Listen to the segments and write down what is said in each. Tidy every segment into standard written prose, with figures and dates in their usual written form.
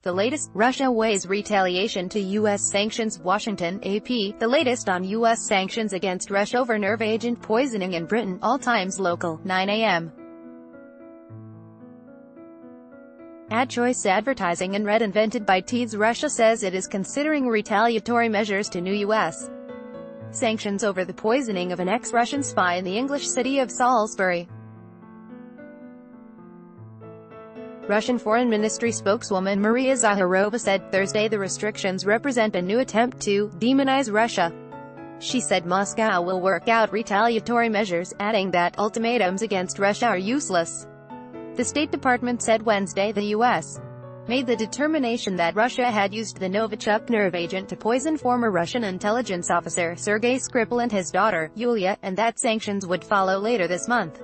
The latest, Russia weighs retaliation to U.S. sanctions. Washington, AP, the latest on U.S. sanctions against Russia over nerve agent poisoning in Britain. All times local, 9 a.m. Ad choice advertising and red invented by Teeds. Russia says it is considering retaliatory measures to new U.S. sanctions over the poisoning of an ex-Russian spy in the English city of Salisbury. Russian Foreign Ministry spokeswoman Maria Zakharova said Thursday the restrictions represent a new attempt to demonize Russia. She said Moscow will work out retaliatory measures, adding that ultimatums against Russia are useless. The State Department said Wednesday the U.S. made the determination that Russia had used the Novichok nerve agent to poison former Russian intelligence officer Sergei Skripal and his daughter, Yulia, and that sanctions would follow later this month.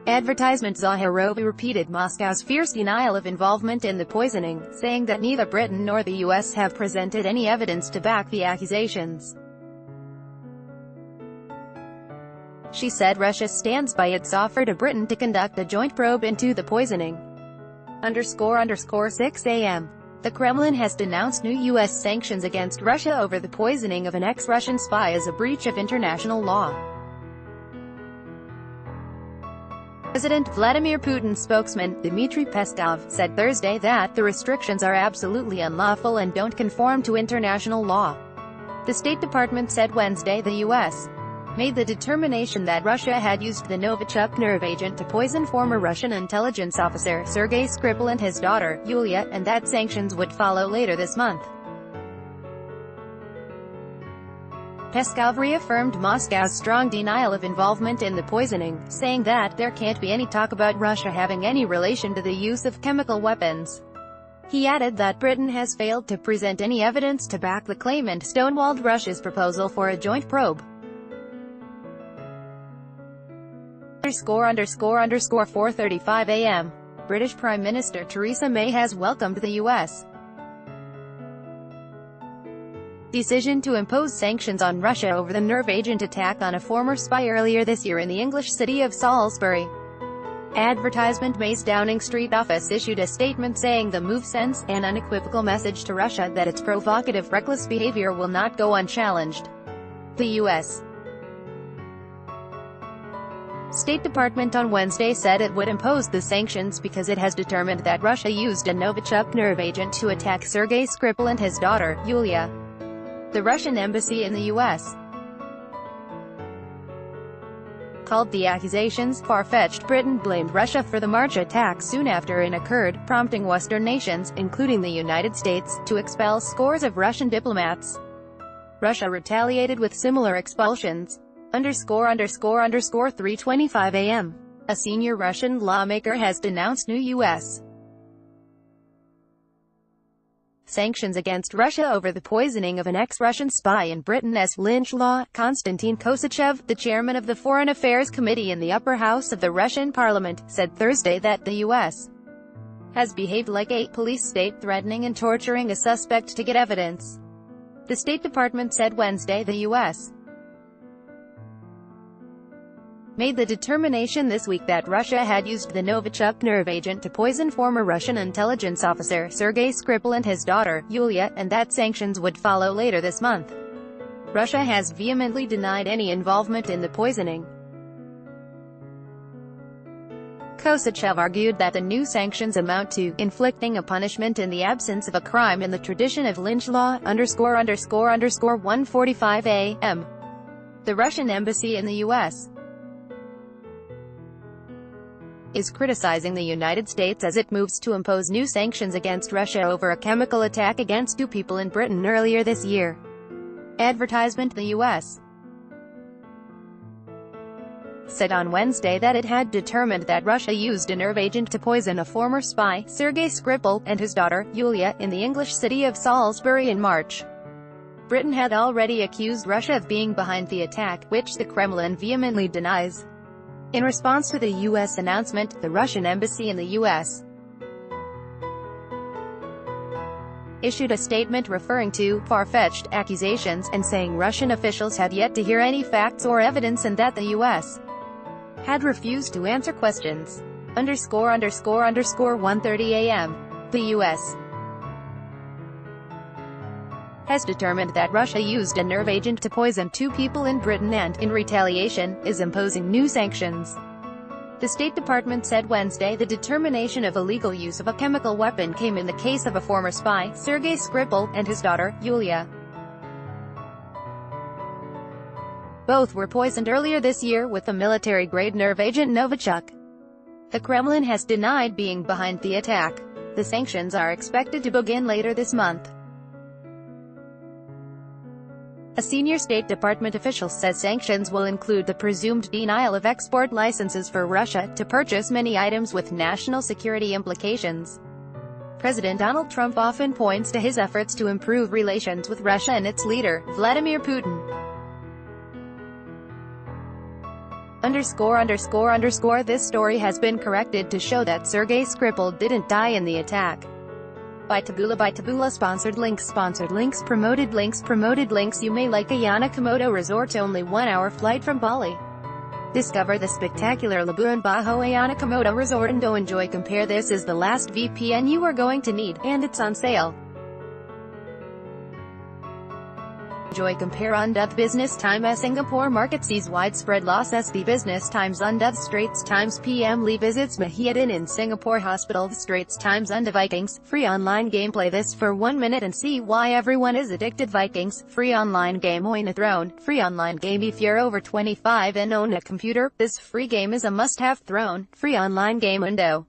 Advertisement. Zakharova repeated Moscow's fierce denial of involvement in the poisoning, saying that neither Britain nor the U.S. have presented any evidence to back the accusations. She said Russia stands by its offer to Britain to conduct a joint probe into the poisoning. 6 a.m. The Kremlin has denounced new U.S. sanctions against Russia over the poisoning of an ex-Russian spy as a breach of international law. President Vladimir Putin's spokesman, Dmitry Peskov, said Thursday that the restrictions are absolutely unlawful and don't conform to international law. The State Department said Wednesday the U.S. made the determination that Russia had used the Novichok nerve agent to poison former Russian intelligence officer Sergei Skripal and his daughter, Yulia, and that sanctions would follow later this month. Peskov reaffirmed Moscow's strong denial of involvement in the poisoning, saying that there can't be any talk about Russia having any relation to the use of chemical weapons. He added that Britain has failed to present any evidence to back the claim and stonewalled Russia's proposal for a joint probe. 4:35 a.m. British Prime Minister Theresa May has welcomed the U.S. decision to impose sanctions on Russia over the nerve agent attack on a former spy earlier this year in the English city of Salisbury. Advertisement. May's Downing Street office issued a statement saying the move sends an unequivocal message to Russia that its provocative, reckless behavior will not go unchallenged. The U.S. State Department on Wednesday said it would impose the sanctions because it has determined that Russia used a Novichok nerve agent to attack Sergei Skripal and his daughter, Yulia. The Russian embassy in the U.S. called the accusations far-fetched. Britain blamed Russia for the March attack soon after it occurred, prompting Western nations, including the United States, to expel scores of Russian diplomats. Russia retaliated with similar expulsions. 3:25 a.m. A senior Russian lawmaker has denounced new U.S. sanctions against Russia over the poisoning of an ex-Russian spy in Britain as lynch law. Konstantin Kosachev, the chairman of the Foreign Affairs Committee in the upper house of the Russian parliament, said Thursday that the U.S. has behaved like a police state, threatening and torturing a suspect to get evidence. The State Department said Wednesday the U.S. made the determination this week that Russia had used the Novichok nerve agent to poison former Russian intelligence officer Sergei Skripal and his daughter, Yulia, and that sanctions would follow later this month. Russia has vehemently denied any involvement in the poisoning. Kosachev argued that the new sanctions amount to inflicting a punishment in the absence of a crime in the tradition of lynch law. 1:45 a.m. The Russian embassy in the U.S. is criticizing the United States as it moves to impose new sanctions against Russia over a chemical attack against two people in Britain earlier this year. Advertisement. The U.S. said on Wednesday that it had determined that Russia used a nerve agent to poison a former spy, Sergei Skripal, and his daughter, Yulia, in the English city of Salisbury in March. Britain had already accused Russia of being behind the attack, which the Kremlin vehemently denies. In response to the U.S. announcement, the Russian embassy in the U.S. issued a statement referring to far-fetched accusations, and saying Russian officials had yet to hear any facts or evidence and that the U.S. had refused to answer questions. 1:30 a.m. The U.S. has determined that Russia used a nerve agent to poison 2 people in Britain and, in retaliation, is imposing new sanctions. The State Department said Wednesday the determination of illegal use of a chemical weapon came in the case of a former spy, Sergei Skripal, and his daughter, Yulia. Both were poisoned earlier this year with the military-grade nerve agent Novichok. The Kremlin has denied being behind the attack. The sanctions are expected to begin later this month. A senior State Department official says sanctions will include the presumed denial of export licenses for Russia to purchase many items with national security implications. President Donald Trump often points to his efforts to improve relations with Russia and its leader, Vladimir Putin. This story has been corrected to show that Sergei Skripal didn't die in the attack. By Taboola sponsored links promoted links. You may like Ayana Komodo Resort, only 1-hour flight from Bali. Discover the spectacular Labuan Bajo Ayana Komodo Resort and enjoy. Compare. This is the last VPN you are going to need, and it's on sale. Compare Undead Business Time as Singapore market sees widespread loss. SB Business Times Undead Straits Times PM Lee visits Mahidin in Singapore Hospital. Straits Times Undead Vikings free online gameplay. This for 1 minute and see why everyone is addicted. Vikings free online game. Own a throne free online game. If you're over 25 and own a computer, this free game is a must-have. Throne free online game window.